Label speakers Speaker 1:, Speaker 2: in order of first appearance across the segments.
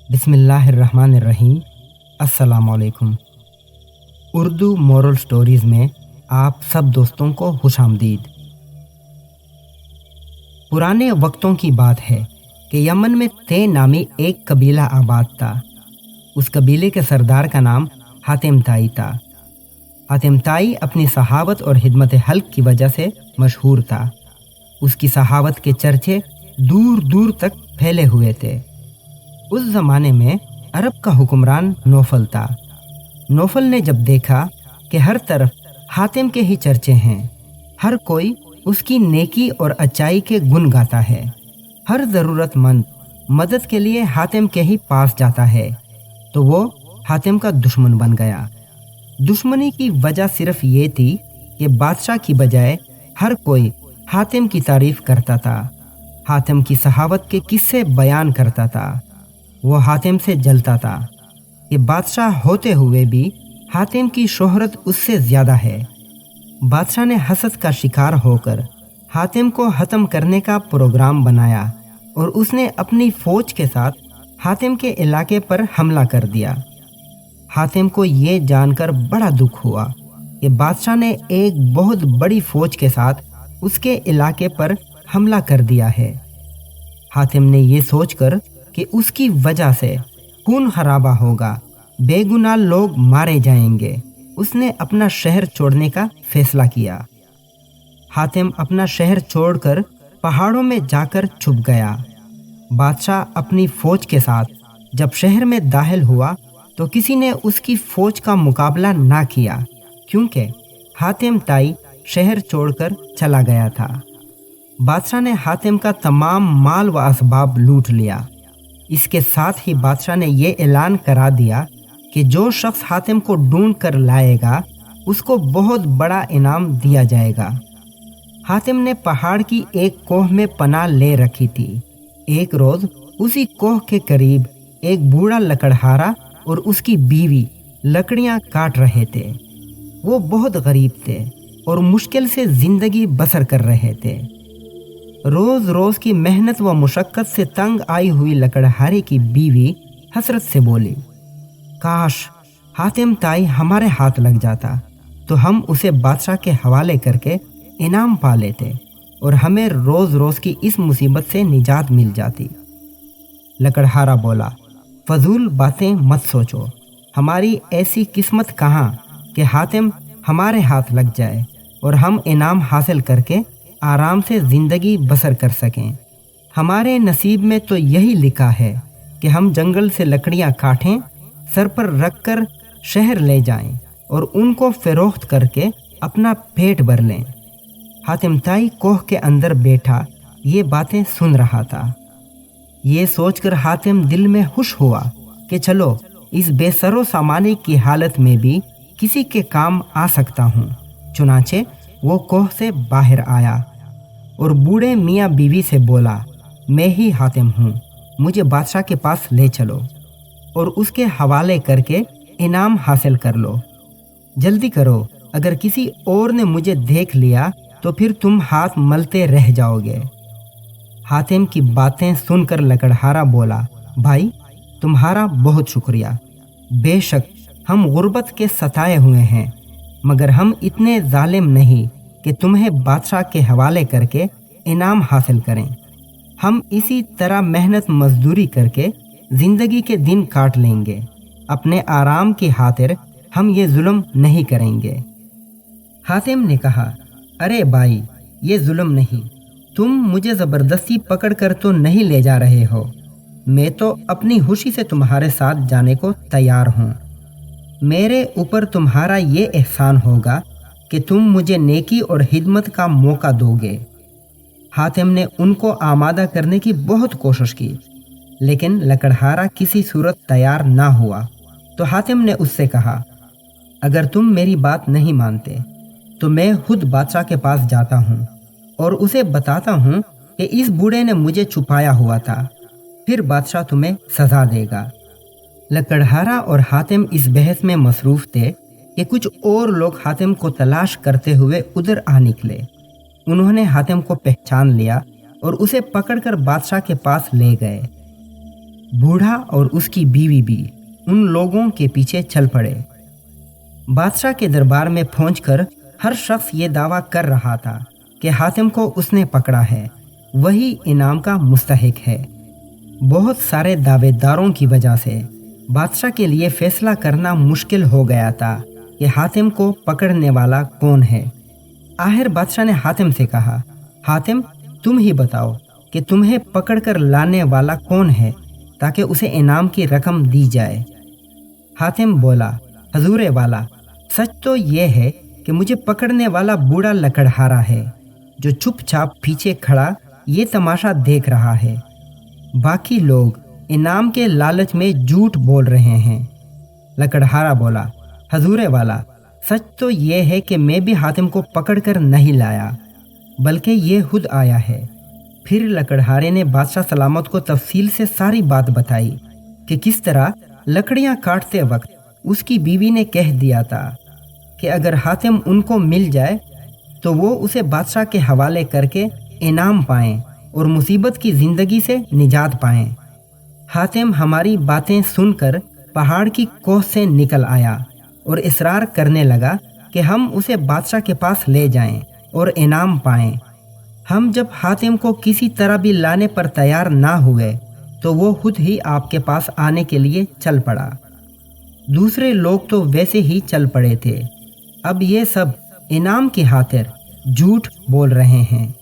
Speaker 1: बिस्मिल्लाहिर्रहमानिर्रहीम। अस्सलाम वालेकुम। उर्दू मोरल स्टोरीज़ में आप सब दोस्तों को खुशामदीद। पुराने वक्तों की बात है कि यमन में ते नामी एक कबीला आबाद था। उस कबीले के सरदार का नाम हातिम ताई था। हातिम ताई अपनी सहावत और हिदमत हल्क की वजह से मशहूर था। उसकी सहावत के चर्चे दूर दूर तक फैले हुए थे। उस ज़माने में अरब का हुक्मरान नौफल था। नौफल ने जब देखा कि हर तरफ हातिम के ही चर्चे हैं, हर कोई उसकी नेकी और अच्छाई के गुण गाता है, हर ज़रूरतमंद मदद के लिए हातिम के ही पास जाता है, तो वो हातिम का दुश्मन बन गया। दुश्मनी की वजह सिर्फ ये थी कि बादशाह की बजाय हर कोई हातिम की तारीफ करता था, हातिम की सहावत के किस्से बयान करता था। वो हातिम से जलता था कि बादशाह होते हुए भी हातिम की शोहरत उससे ज़्यादा है। बादशाह ने हसद का शिकार होकर हातिम को ख़त्म करने का प्रोग्राम बनाया और उसने अपनी फ़ौज के साथ हातिम के इलाके पर हमला कर दिया। हातिम को ये जानकर बड़ा दुख हुआ कि बादशाह ने एक बहुत बड़ी फ़ौज के साथ उसके इलाके पर हमला कर दिया है। हातिम ने ये सोचकर कि उसकी वजह से खून खराबा होगा, बेगुनाह लोग मारे जाएंगे, उसने अपना शहर छोड़ने का फैसला किया। हातिम अपना शहर छोड़कर पहाड़ों में जाकर छुप गया। बादशाह अपनी फौज के साथ जब शहर में दाखिल हुआ तो किसी ने उसकी फौज का मुकाबला ना किया, क्योंकि हातिम ताई शहर छोड़कर चला गया था। बादशाह ने हातिम का तमाम माल व असबाब लूट लिया। इसके साथ ही बादशाह ने ये ऐलान करा दिया कि जो शख्स हातिम को ढूंढ कर लाएगा उसको बहुत बड़ा इनाम दिया जाएगा। हातिम ने पहाड़ की एक कोह में पनाह ले रखी थी। एक रोज़ उसी कोह के करीब एक बूढ़ा लकड़हारा और उसकी बीवी लकड़ियां काट रहे थे। वो बहुत गरीब थे और मुश्किल से ज़िंदगी बसर कर रहे थे। रोज़ रोज़ की मेहनत व मुशक्क़त से तंग आई हुई लकड़हारे की बीवी हसरत से बोली, काश हातिम ताई हमारे हाथ लग जाता तो हम उसे बादशाह के हवाले करके इनाम पा लेते और हमें रोज़ रोज़ की इस मुसीबत से निजात मिल जाती। लकड़हारा बोला, फजूल बातें मत सोचो, हमारी ऐसी किस्मत कहाँ कि हातिम हमारे हाथ लग जाए और हम इनाम हासिल करके आराम से ज़िंदगी बसर कर सकें। हमारे नसीब में तो यही लिखा है कि हम जंगल से लकड़ियां काटें, सर पर रख कर शहर ले जाएं और उनको फ़रोख्त करके अपना पेट भर लें। हातिम ताई कोह के अंदर बैठा ये बातें सुन रहा था। ये सोचकर हातिम दिल में खुश हुआ कि चलो इस बेसरो सामानी की हालत में भी किसी के काम आ सकता हूँ। चुनाचे वो कोह से बाहर आया और बूढ़े मियाँ बीवी से बोला, मैं ही हातिम हूँ, मुझे बादशाह के पास ले चलो और उसके हवाले करके इनाम हासिल कर लो। जल्दी करो, अगर किसी और ने मुझे देख लिया तो फिर तुम हाथ मलते रह जाओगे। हातिम की बातें सुनकर लकड़हारा बोला, भाई तुम्हारा बहुत शुक्रिया। बेशक हम गुर्बत के सताए हुए हैं, मगर हम इतने जालिम नहीं कि तुम्हें बादशाह के हवाले करके इनाम हासिल करें। हम इसी तरह मेहनत मजदूरी करके ज़िंदगी के दिन काट लेंगे। अपने आराम की खातिर हम ये जुल्म नहीं करेंगे। हातिम ने कहा, अरे भाई, ये जुल्म नहीं, तुम मुझे ज़बरदस्ती पकड़ कर तो नहीं ले जा रहे हो। मैं तो अपनी खुशी से तुम्हारे साथ जाने को तैयार हूँ। मेरे ऊपर तुम्हारा ये एहसान होगा कि तुम मुझे नेकी और हिदमत का मौका दोगे। हातिम ने उनको आमादा करने की बहुत कोशिश की, लेकिन लकड़हारा किसी सूरत तैयार ना हुआ। तो हातिम ने उससे कहा, अगर तुम मेरी बात नहीं मानते तो मैं खुद बादशाह के पास जाता हूँ और उसे बताता हूँ कि इस बूढ़े ने मुझे छुपाया हुआ था, फिर बादशाह तुम्हें सज़ा देगा। लकड़हारा और हातिम इस बहस में मसरूफ़ थे कि कुछ और लोग हातिम को तलाश करते हुए उधर आ निकले। उन्होंने हातिम को पहचान लिया और उसे पकड़कर बादशाह के पास ले गए। बूढ़ा और उसकी बीवी भी उन लोगों के पीछे चल पड़े। बादशाह के दरबार में पहुंचकर हर शख्स ये दावा कर रहा था कि हातिम को उसने पकड़ा है, वही इनाम का मुस्तहिक है। बहुत सारे दावेदारों की वजह से बादशाह के लिए फैसला करना मुश्किल हो गया था कि हातिम को पकड़ने वाला कौन है। आखिर बादशाह ने हातिम से कहा, हातिम तुम ही बताओ कि तुम्हें पकड़कर लाने वाला कौन है ताकि उसे इनाम की रकम दी जाए। हातिम बोला, हजूरे वाला, सच तो ये है कि मुझे पकड़ने वाला बूढ़ा लकड़हारा है जो चुपचाप पीछे खड़ा ये तमाशा देख रहा है। बाकी लोग इनाम के लालच में झूठ बोल रहे हैं। लकड़हारा बोला, हजूरे वाला, सच तो ये है कि मैं भी हातिम को पकड़कर नहीं लाया, बल्कि ये खुद आया है। फिर लकड़हारे ने बादशाह सलामत को तफसील से सारी बात बताई कि किस तरह लकड़ियां काटते वक्त उसकी बीवी ने कह दिया था कि अगर हातिम उनको मिल जाए तो वो उसे बादशाह के हवाले करके इनाम पाएं और मुसीबत की ज़िंदगी से निजात पाएं। हातिम हमारी बातें सुनकर पहाड़ की कोह से निकल आया और इसरार करने लगा कि हम उसे बादशाह के पास ले जाएं और इनाम पाएं। हम जब हातिम को किसी तरह भी लाने पर तैयार ना हुए तो वो खुद ही आपके पास आने के लिए चल पड़ा। दूसरे लोग तो वैसे ही चल पड़े थे। अब ये सब इनाम की खातिर झूठ बोल रहे हैं।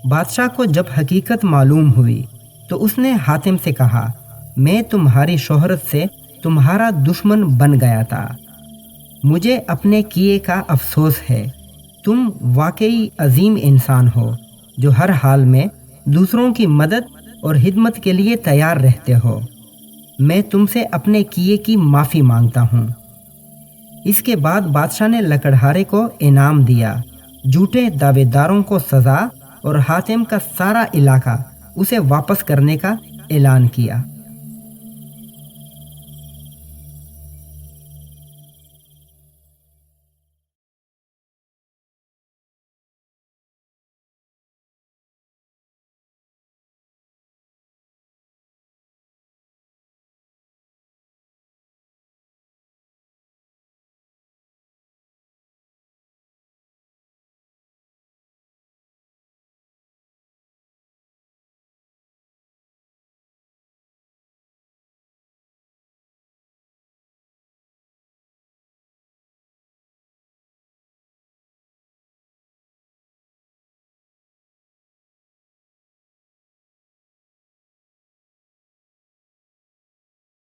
Speaker 1: बादशाह को जब हकीकत मालूम हुई तो उसने हातिम से कहा, मैं तुम्हारी शोहरत से तुम्हारा दुश्मन बन गया था। मुझे अपने किए का अफसोस है। तुम वाकई अजीम इंसान हो जो हर हाल में दूसरों की मदद और खिदमत के लिए तैयार रहते हो। मैं तुमसे अपने किए की माफ़ी मांगता हूँ। इसके बाद बादशाह ने लकड़हारे को इनाम दिया, झूठे दावेदारों को सज़ा और हातिम का सारा इलाका उसे वापस करने का ऐलान किया।